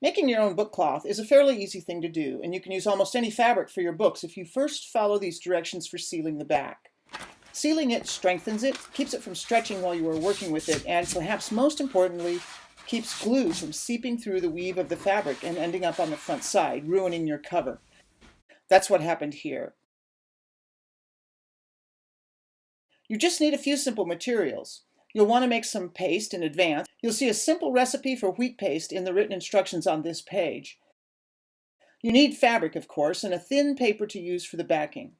Making your own book cloth is a fairly easy thing to do, and you can use almost any fabric for your books if you first follow these directions for sealing the back. Sealing it strengthens it, keeps it from stretching while you are working with it, and perhaps most importantly, keeps glue from seeping through the weave of the fabric and ending up on the front side, ruining your cover. That's what happened here. You just need a few simple materials. You'll want to make some paste in advance. You'll see a simple recipe for wheat paste in the written instructions on this page. You need fabric, of course, and a thin paper to use for the backing.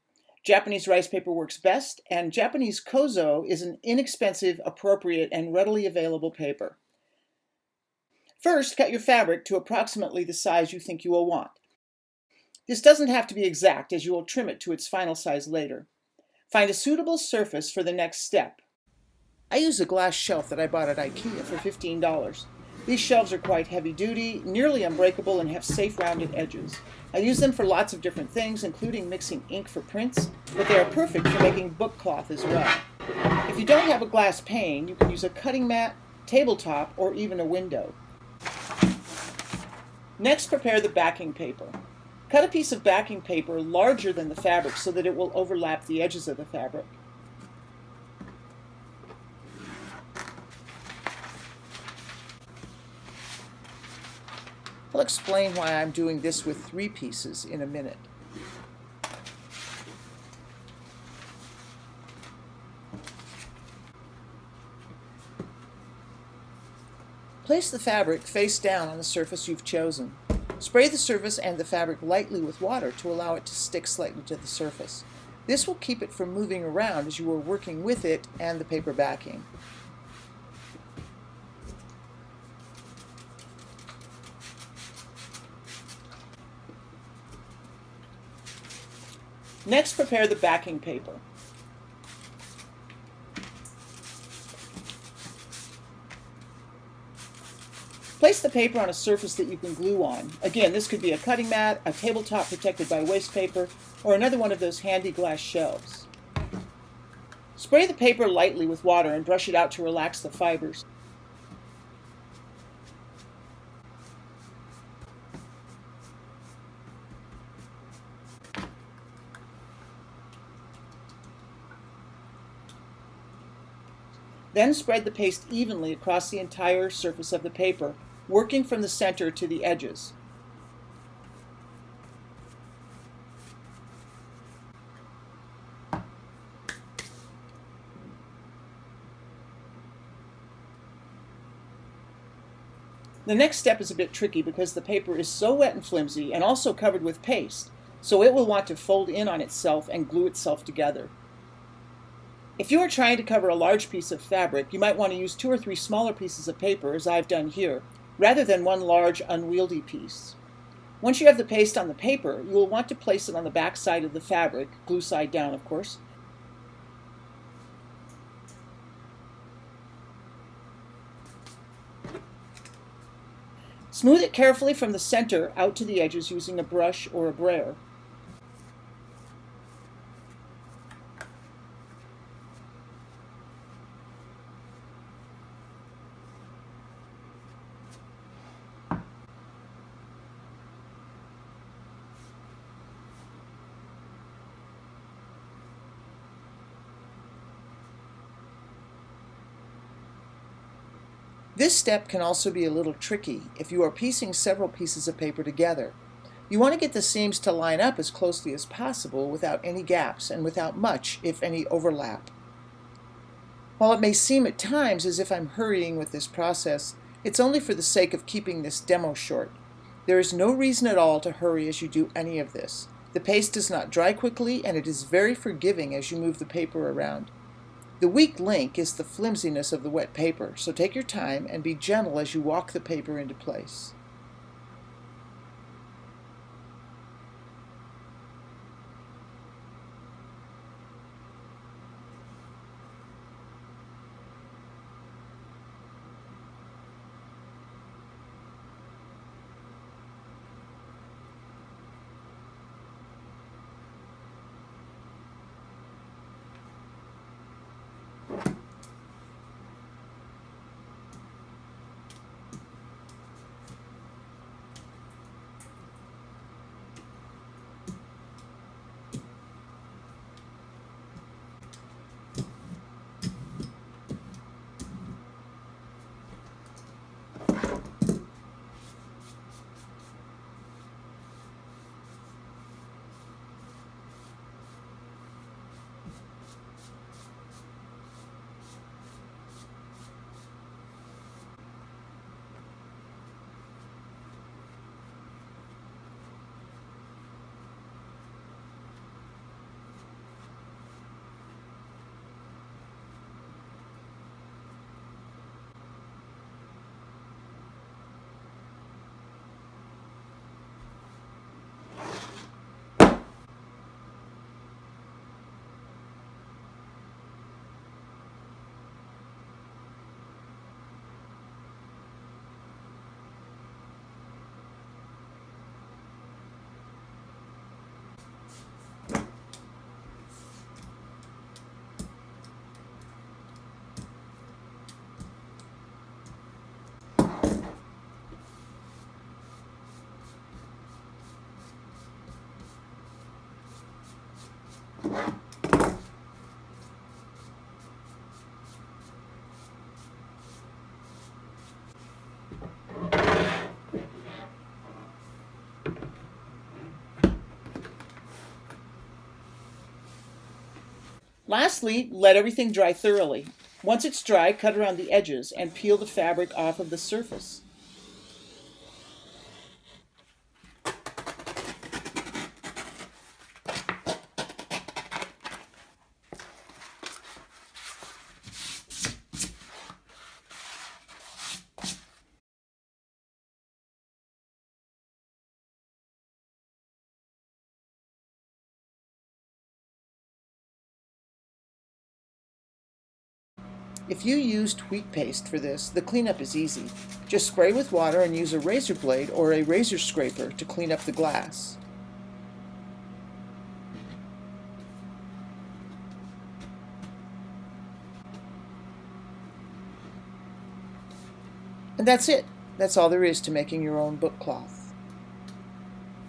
Japanese rice paper works best, and Japanese kozo is an inexpensive, appropriate, and readily available paper. First, cut your fabric to approximately the size you think you will want. This doesn't have to be exact, as you will trim it to its final size later. Find a suitable surface for the next step. I use a glass shelf that I bought at IKEA for $15. These shelves are quite heavy-duty, nearly unbreakable, and have safe rounded edges. I use them for lots of different things, including mixing ink for prints, but they are perfect for making book cloth as well. If you don't have a glass pane, you can use a cutting mat, tabletop, or even a window. Next, prepare the backing paper. Cut a piece of backing paper larger than the fabric so that it will overlap the edges of the fabric. I'll explain why I'm doing this with 3 pieces in a minute. Place the fabric face down on the surface you've chosen. Spray the surface and the fabric lightly with water to allow it to stick slightly to the surface. This will keep it from moving around as you are working with it and the paper backing. Next, prepare the backing paper. Place the paper on a surface that you can glue on. Again, this could be a cutting mat, a tabletop protected by waste paper, or another one of those handy glass shelves. Spray the paper lightly with water and brush it out to relax the fibers. Then spread the paste evenly across the entire surface of the paper, working from the center to the edges. The next step is a bit tricky because the paper is so wet and flimsy and also covered with paste, so it will want to fold in on itself and glue itself together. If you are trying to cover a large piece of fabric, you might want to use 2 or 3 smaller pieces of paper, as I've done here, rather than one large, unwieldy piece. Once you have the paste on the paper, you will want to place it on the back side of the fabric, glue side down, of course. Smooth it carefully from the center out to the edges using a brush or a brayer. This step can also be a little tricky if you are piecing several pieces of paper together. You want to get the seams to line up as closely as possible without any gaps and without much, if any, overlap. While it may seem at times as if I'm hurrying with this process, it's only for the sake of keeping this demo short. There is no reason at all to hurry as you do any of this. The paste does not dry quickly, and it is very forgiving as you move the paper around. The weak link is the flimsiness of the wet paper, so take your time and be gentle as you walk the paper into place. Lastly, let everything dry thoroughly. Once it's dry, cut around the edges and peel the fabric off of the surface. If you used wheat paste for this, the cleanup is easy. Just spray with water and use a razor blade or a razor scraper to clean up the glass. And that's it. That's all there is to making your own book cloth.